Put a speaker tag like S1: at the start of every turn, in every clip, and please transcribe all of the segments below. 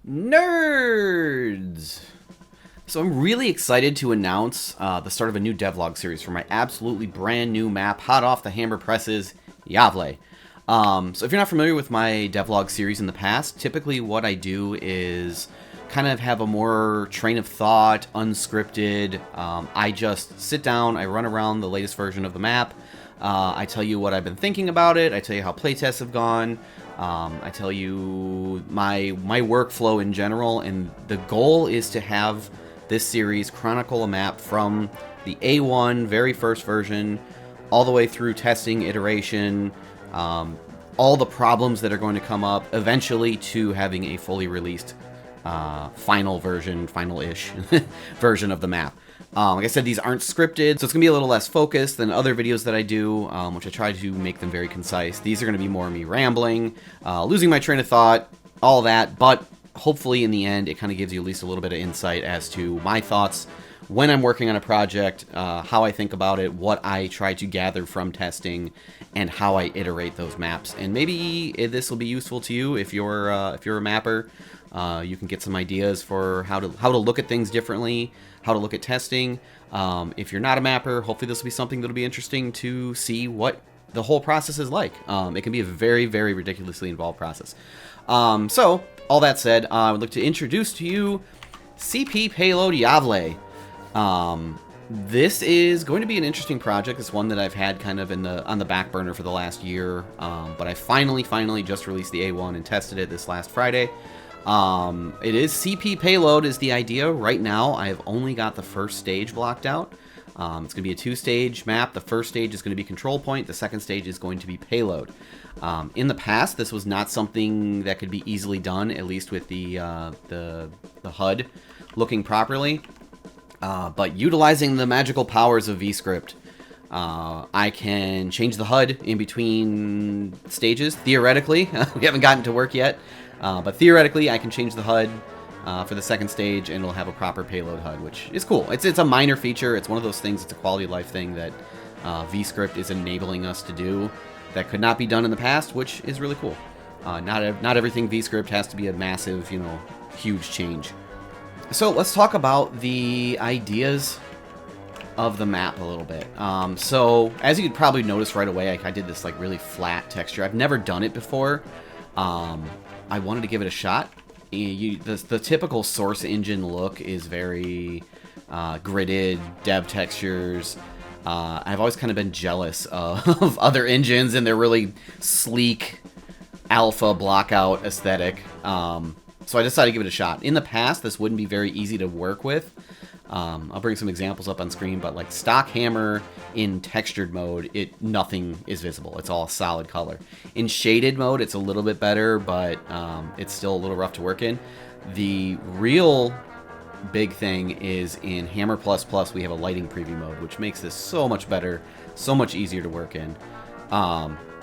S1: Nerds! So I'm really excited to announce the start of a new devlog series for my absolutely brand new map, hot off the hammer presses, Gavle. So if you're not familiar with my devlog series in the past, typically what I do is kind of have a more train of thought, unscripted. I just sit down, I run around the latest version of the map, I tell you what I've been thinking about it, I tell you how playtests have gone, I tell you my workflow in general, and the goal is to have this series chronicle a map from the A1 very first version all the way through testing, iteration, all the problems that are going to come up, eventually to having a fully released final version, final-ish version of the map. Like I said, these aren't scripted, so it's going to be a little less focused than other videos that I do, which I try to make them very concise. These are going to be more me rambling, losing my train of thought, all that, but hopefully in the end it kind of gives you at least a little bit of insight as to my thoughts when I'm working on a project, how I think about it, what I try to gather from testing, and how I iterate those maps. And maybe this will be useful to you if you're a mapper. You can get some ideas for how to look at things differently, how to look at testing. If you're not a mapper, hopefully this will be something that'll be interesting to see what the whole process is like. It can be a very, very ridiculously involved process. So, all that said, I would like to introduce to you CP Payload Yav. This is going to be an interesting project. It's one that I've had kind of on the back burner for the last year, but I finally just released the A1 and tested it this last Friday. It is CP Payload is the idea. Right now, I have only got the first stage blocked out. It's going to be a two-stage map. The first stage is going to be control point. The second stage is going to be payload. In the past, this was not something that could be easily done, at least with the HUD looking properly. But utilizing the magical powers of VScript, I can change the HUD in between stages, theoretically. We haven't gotten to work yet, but theoretically I can change the HUD for the second stage and it'll have a proper payload HUD, which is cool. It's a minor feature. It's one of those things, it's a quality of life thing that VScript is enabling us to do that could not be done in the past, which is really cool. Not everything VScript has to be a massive, huge change. So let's talk about the ideas of the map a little bit. So as you could probably notice right away, I did this like really flat texture. I've never done it before. I wanted to give it a shot. The typical source engine look is very gridded, dev textures. I've always kind of been jealous of other engines and their really sleek alpha blockout aesthetic. So I decided to give it a shot. In the past, this wouldn't be very easy to work with. I'll bring some examples up on screen, but like stock hammer in textured mode, nothing is visible. It's all solid color. In shaded mode, it's a little bit better, but it's still a little rough to work in. The real big thing is in Hammer++, we have a lighting preview mode, which makes this so much better, so much easier to work in.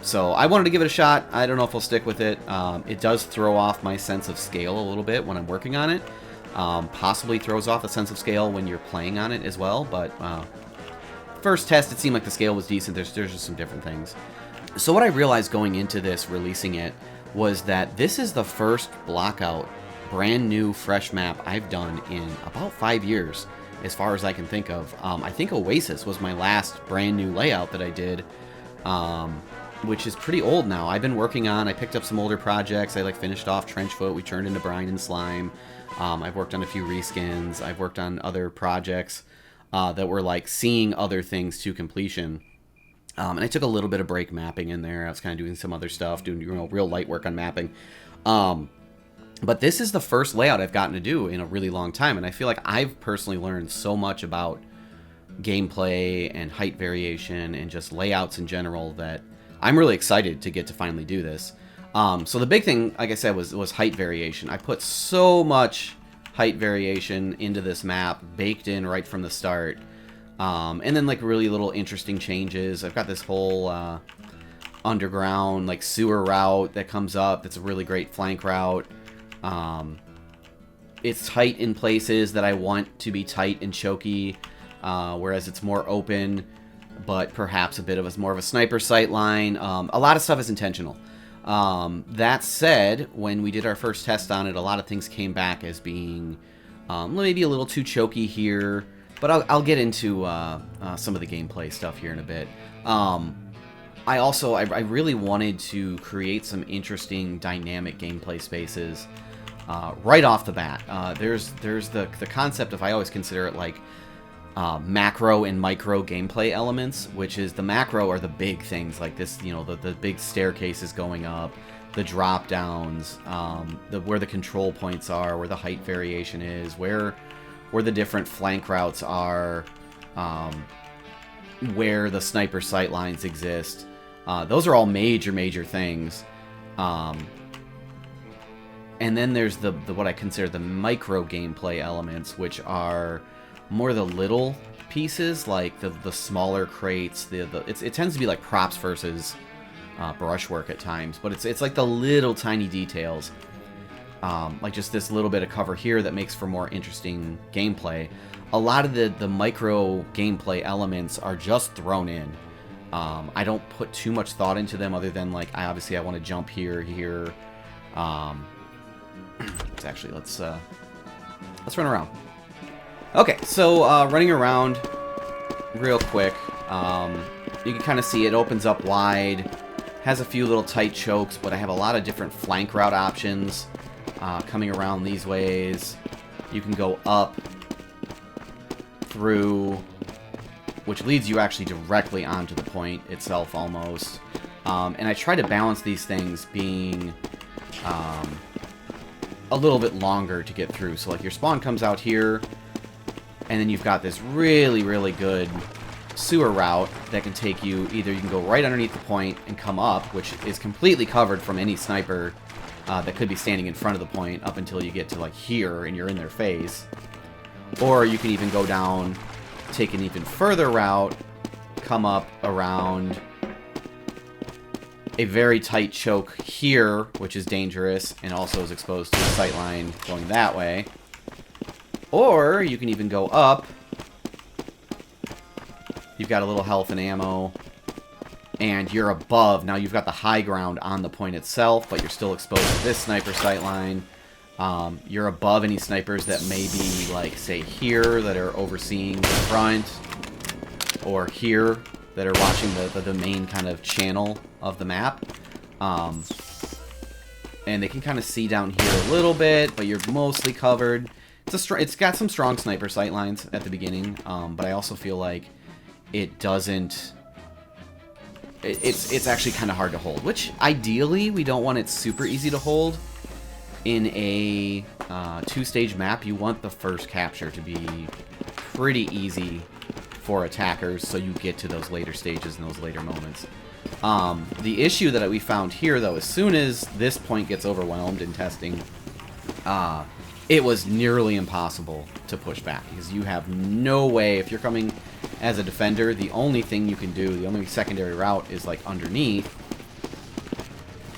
S1: So I wanted to give it a shot. I don't know if I'll stick with it. It does throw off my sense of scale a little bit when I'm working on it. Possibly throws off a sense of scale when you're playing on it as well, but first test it seemed like the scale was decent. There's just some different things. So what I realized going into this, releasing it, was that this is the first Blockout, brand new, fresh map I've done in about 5 years, as far as I can think of. I think Oasis was my last brand new layout that I did, which is pretty old now. I've been working on, I picked up some older projects. I finished off Trenchfoot, we turned into Brine and Slime. I've worked on a few reskins. I've worked on other projects that were like seeing other things to completion. And I took a little bit of break mapping in there. I was kind of doing some other stuff, doing real light work on mapping. But this is the first layout I've gotten to do in a really long time, and I feel like I've personally learned so much about gameplay and height variation and just layouts in general that I'm really excited to get to finally do this. So the big thing, like I said, was height variation. I put so much height variation into this map, baked in right from the start. And then like really little interesting changes. I've got this whole underground like sewer route that comes up. That's a really great flank route. It's tight in places that I want to be tight and choky, whereas it's more open, but perhaps a bit of more of a sniper sight line. A lot of stuff is intentional. That said, when we did our first test on it, a lot of things came back as being maybe a little too choky here, but I'll get into some of the gameplay stuff here in a bit. I really wanted to create some interesting dynamic gameplay spaces right off the bat. There's the concept of, I always consider it like macro and micro gameplay elements, which is the macro are the big things like this, you know, the big staircases going up, the drop downs, where the control points are, where the height variation is, where the different flank routes are, where the sniper sight lines exist. Those are all major things. And then there's the what I consider the micro gameplay elements, which are more the little pieces, like the smaller crates. It tends to be like props versus brushwork at times, but it's like the little tiny details, like just this little bit of cover here that makes for more interesting gameplay. A lot of the micro gameplay elements are just thrown in. I don't put too much thought into them, other than like I want to jump here. Actually, let's run around. Okay, so running around real quick, you can kind of see it opens up wide, has a few little tight chokes, but I have a lot of different flank route options coming around these ways. You can go up, through, which leads you actually directly onto the point itself almost. And I try to balance these things being a little bit longer to get through. So like your spawn comes out here, and then you've got this really good sewer route that can take you, either you can go right underneath the point and come up, which is completely covered from any sniper that could be standing in front of the point up until you get to like here and you're in their face. Or you can even go down, take an even further route, come up around a very tight choke here, which is dangerous and also is exposed to the sight line going that way. Or you can even go up. You've got a little health and ammo, and you're above. Now you've got the high ground on the point itself, but you're still exposed to this sniper sight line. You're above any snipers that may be, like, say, here, that are overseeing the front, or here, that are watching the main kind of channel of the map. And they can kind of see down here a little bit, but you're mostly covered. It's got some strong sniper sight lines at the beginning, but I also feel like it doesn't... It's actually kind of hard to hold, which ideally we don't want it super easy to hold. In a two-stage map, you want the first capture to be pretty easy for attackers, so you get to those later stages and those later moments. The issue that we found here, though, as soon as this point gets overwhelmed in testing, it was nearly impossible to push back, because you have no way. If you're coming as a defender, the only thing you can do, the only secondary route is like underneath,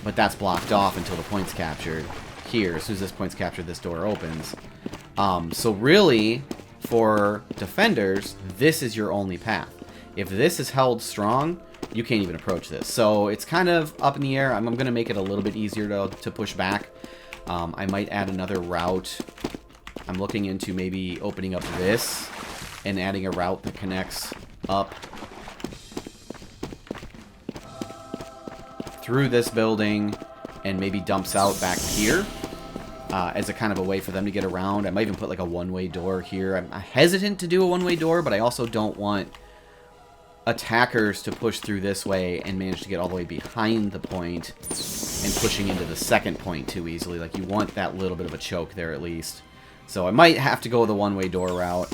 S1: but that's blocked off until the point's captured. Here, as soon as this point's captured, this door opens. So really, for defenders, this is your only path. If this is held strong, you can't even approach this. So it's kind of up in the air. I'm going to make it a little bit easier to push back. I might add another route. I'm looking into maybe opening up this and adding a route that connects up through this building and maybe dumps out back here as a kind of a way for them to get around. I might even put like a one-way door here. I'm hesitant to do a one-way door, but I also don't want attackers to push through this way and manage to get all the way behind the point and pushing into the second point too easily. Like, you want that little bit of a choke there at least. So I might have to go the one-way door route.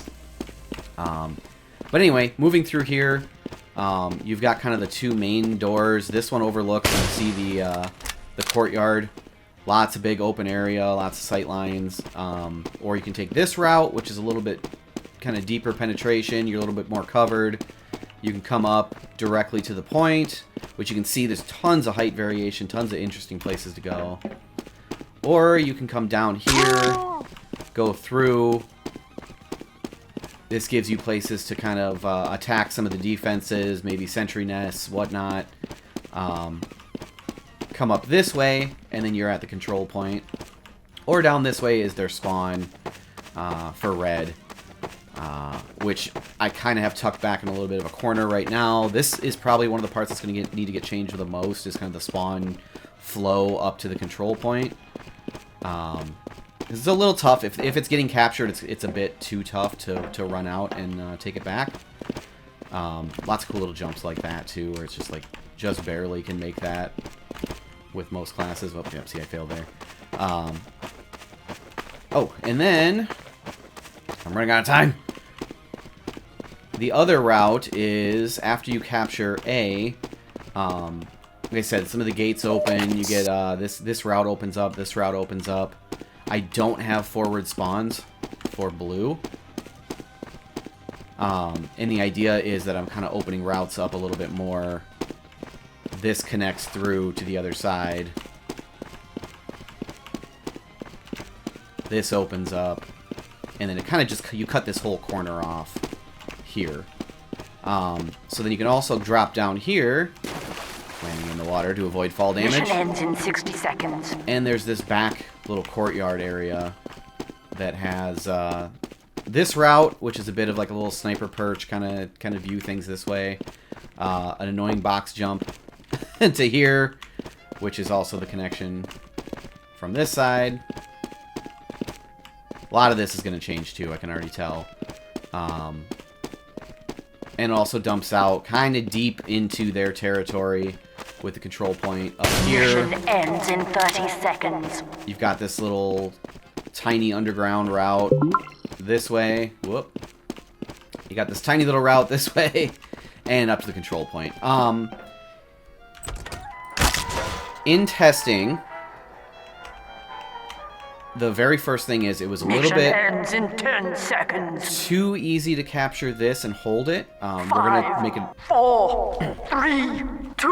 S1: But anyway, moving through here, you've got kind of the two main doors. This one overlooks, you see the courtyard. Lots of big open area, lots of sight lines. Or you can take this route, which is a little bit kind of deeper penetration. You're a little bit more covered. You can come up directly to the point, which you can see there's tons of height variation, tons of interesting places to go. Or you can come down here, go through. This gives you places to kind of attack some of the defenses, maybe sentry nests, whatnot. Kind come up this way, and then you're at the control point. Or down this way is their spawn for red, which I kind of have tucked back in a little bit of a corner right now. This is probably one of the parts that's going to need to get changed the most, is kind of the spawn flow up to the control point. It's a little tough. If it's getting captured, it's a bit too tough to run out and take it back. Lots of cool little jumps like that, too, where it's just like, just barely can make that with most classes. Oh, yeah, see, I failed there. Oh, and then, I'm running out of time. The other route is, after you capture A, like I said, some of the gates open, you get, this route opens up, this route opens up. I don't have forward spawns for blue. And the idea is that I'm kind of opening routes up a little bit more. This connects through to the other side. This opens up. And then it kind of just, you cut this whole corner off here. So then you can also drop down here, landing in the water to avoid fall damage.
S2: Mission ends in 60 seconds.
S1: And there's this back little courtyard area that has this route, which is a bit of like a little sniper perch, kind of view things this way. An annoying box jump to here, which is also the connection from this side. A lot of this is going to change too, I can already tell. And also dumps out kind of deep into their territory with the control point up here.
S2: Mission ends in 30 seconds.
S1: You've got this little tiny underground route this way. Whoop. You got this tiny little route this way and up to the control point. In testing, the very first thing is it was a little bit
S2: ends in 10 seconds.
S1: too easy to capture this and hold it. We're gonna make it
S2: 4, 3, 2,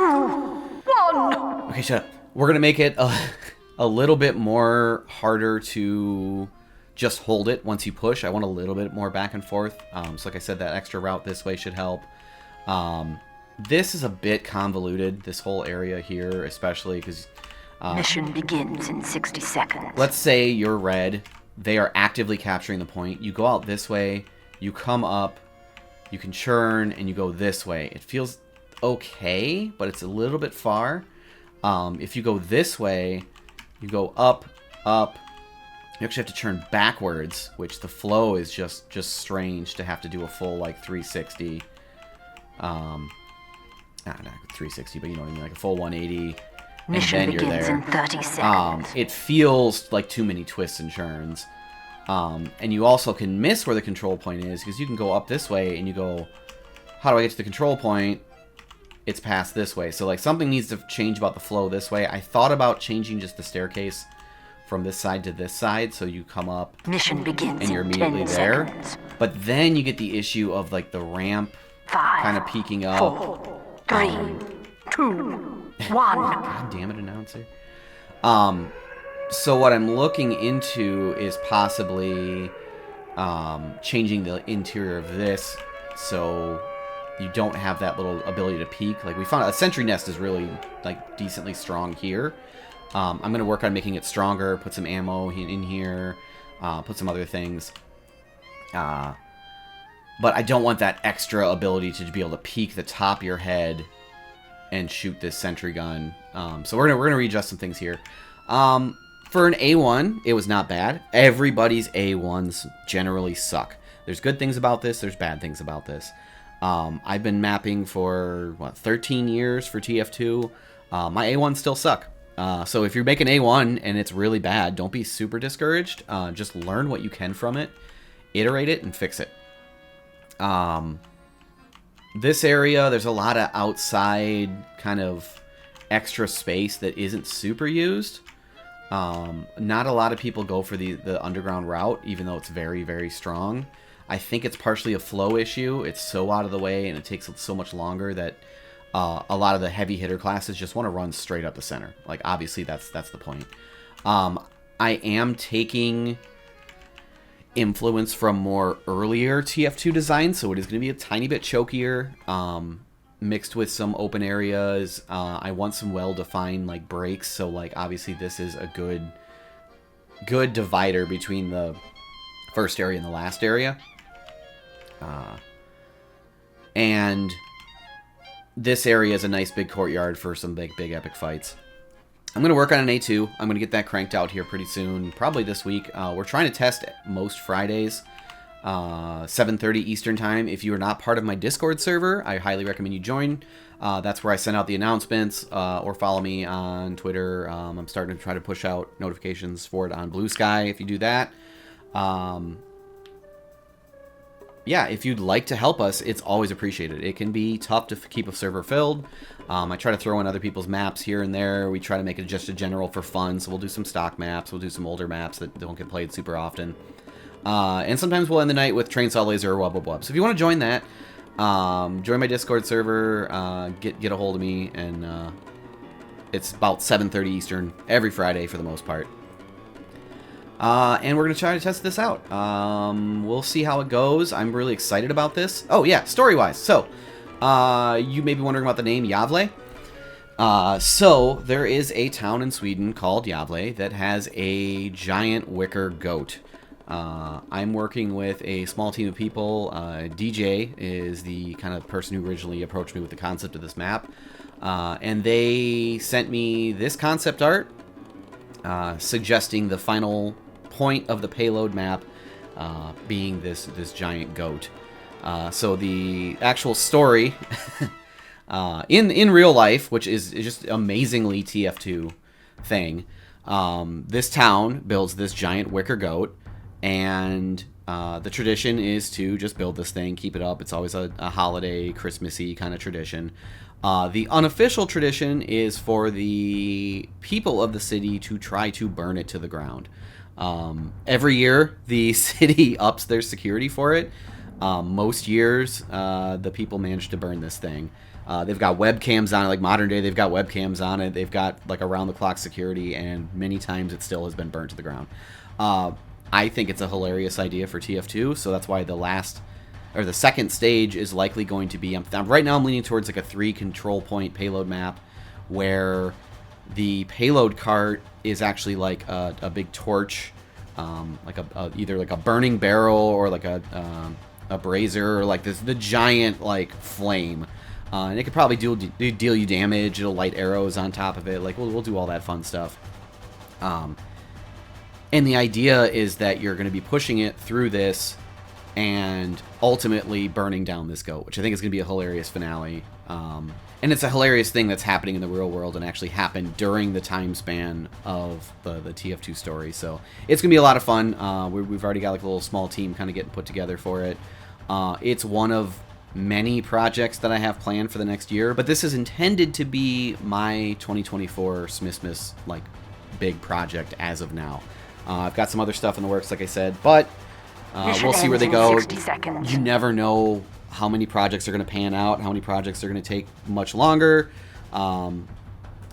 S2: 1.
S1: Okay, shut up. We're gonna make it a little bit more harder to just hold it once you push. I want a little bit more back and forth. So like I said, that extra route this way should help. This is a bit convoluted, this whole area here, especially because
S2: Mission begins in 60 seconds.
S1: let's say you're red. They are actively capturing the point. You go out this way. You come up. You can churn, and you go this way. It feels okay, but it's a little bit far. If you go this way, you go up, up. You actually have to churn backwards, which the flow is just strange to have to do a full, like, 360. Not 360, but you know what I mean, like a full 180.
S2: Mission
S1: and then you're
S2: begins
S1: there.
S2: in 30 seconds.
S1: It feels like too many twists and turns. And you also can miss where the control point is, because you can go up this way and you go, how do I get to the control point? It's past this way. So like something needs to change about the flow this way. I thought about changing just the staircase from this side to this side, so you come up
S2: Mission begins
S1: and you're
S2: in
S1: immediately
S2: 10
S1: there.
S2: seconds.
S1: But then you get the issue of like the ramp
S2: 5,
S1: kind of peeking up.
S2: 4, 3, 2, 1.
S1: God damn it, announcer. So what I'm looking into is possibly changing the interior of this so you don't have that little ability to peek. Like we found a sentry nest is really like decently strong here. I'm going to work on making it stronger, put some ammo in here, put some other things. But I don't want that extra ability to be able to peek the top of your head and shoot this sentry gun. So we're gonna readjust some things here. For an A1, it was not bad. Everybody's A1s generally suck. There's good things about this. There's bad things about this. I've been mapping for 13 years for TF2. My A1s still suck. So if you're making A1 and it's really bad, don't be super discouraged. Just learn what you can from it, iterate it, and fix it. This area, there's a lot of outside kind of extra space that isn't super used. Not a lot of people go for the underground route, even though it's very, very strong. I think it's partially a flow issue. It's so out of the way and it takes so much longer that a lot of the heavy hitter classes just want to run straight up the center. Like, obviously, that's the point. I am taking influence from more earlier TF2 designs, so it is going to be a tiny bit chokier. mixed with some open areas. I want some well-defined like breaks, so like obviously this is a good divider between the first area and the last area. And this area is a nice big courtyard for some big epic fights. I'm going to work on an A2. I'm going to get that cranked out here pretty soon, probably this week. We're trying to test most Fridays, 7:30 Eastern Time. If you are not part of my Discord server, I highly recommend you join. That's where I send out the announcements, or follow me on Twitter. I'm starting to try to push out notifications for it on Blue Sky if you do that. Yeah, if you'd like to help us, it's always appreciated. It can be tough to keep a server filled. I try to throw in other people's maps here and there. We try to make it just a general for fun, so we'll do some stock maps. We'll do some older maps that don't get played super often. And sometimes we'll end the night with Train Saw Laser or Wub Wub Wub. So if you want to join that, join my Discord server, get a hold of me, and it's about 7:30 Eastern every Friday for the most part. And we're going to try to test this out. We'll see how it goes. I'm really excited about this. Oh, yeah, story-wise. So, you may be wondering about the name Gavle. So, there is a town in Sweden called Gavle that has a giant wicker goat. I'm working with a small team of people. DJ is the kind of person who originally approached me with the concept of this map. And they sent me this concept art, suggesting the final point of the payload map being this giant goat. So the actual story in real life, which is just amazingly TF2 thing, this town builds this giant wicker goat, and the tradition is to just build this thing, keep it up. It's always a holiday, Christmassy kind of tradition. The unofficial tradition is for the people of the city to try to burn it to the ground. Every year, the city ups their security for it. Most years, the people manage to burn this thing. They've got webcams on it, like modern day, they've got webcams on it. They've got like around-the-clock security, and many times it still has been burnt to the ground. I think it's a hilarious idea for TF2, so that's why the second stage is likely going to be, right now I'm leaning towards like a 3 control point payload map where the payload cart is actually like a big torch, like either like a burning barrel or like a brazier, or like the giant like flame, and it could probably deal you damage. It'll light arrows on top of it. Like we'll do all that fun stuff. And the idea is that you're going to be pushing it through this and ultimately burning down this goat, which I think is going to be a hilarious finale. And it's a hilarious thing that's happening in the real world and actually happened during the time span of the TF2 story. So it's going to be a lot of fun. We've already got like a little small team kind of getting put together for it. It's one of many projects that I have planned for the next year, but this is intended to be my 2024 Smithmas like big project as of now. I've got some other stuff in the works, like I said, but we'll see where they go. You never know how many projects are going to pan out, how many projects are going to take much longer.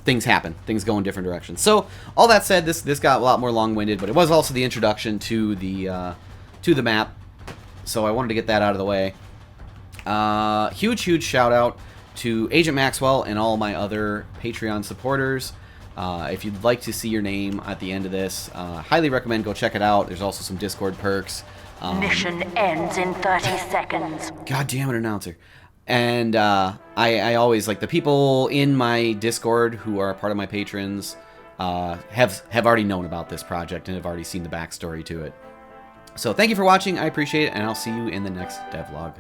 S1: Things happen. Things go in different directions. So, all that said, this got a lot more long-winded, but it was also the introduction to the map. So I wanted to get that out of the way. Huge shout-out to Agent Maxwell and all my other Patreon supporters. If you'd like to see your name at the end of this, highly recommend go check it out. There's also some Discord perks.
S2: Mission ends in 30 seconds.
S1: God damn it, announcer. And I always, like, the people in my Discord who are part of my patrons have already known about this project and have already seen the backstory to it. So thank you for watching. I appreciate it, and I'll see you in the next devlog.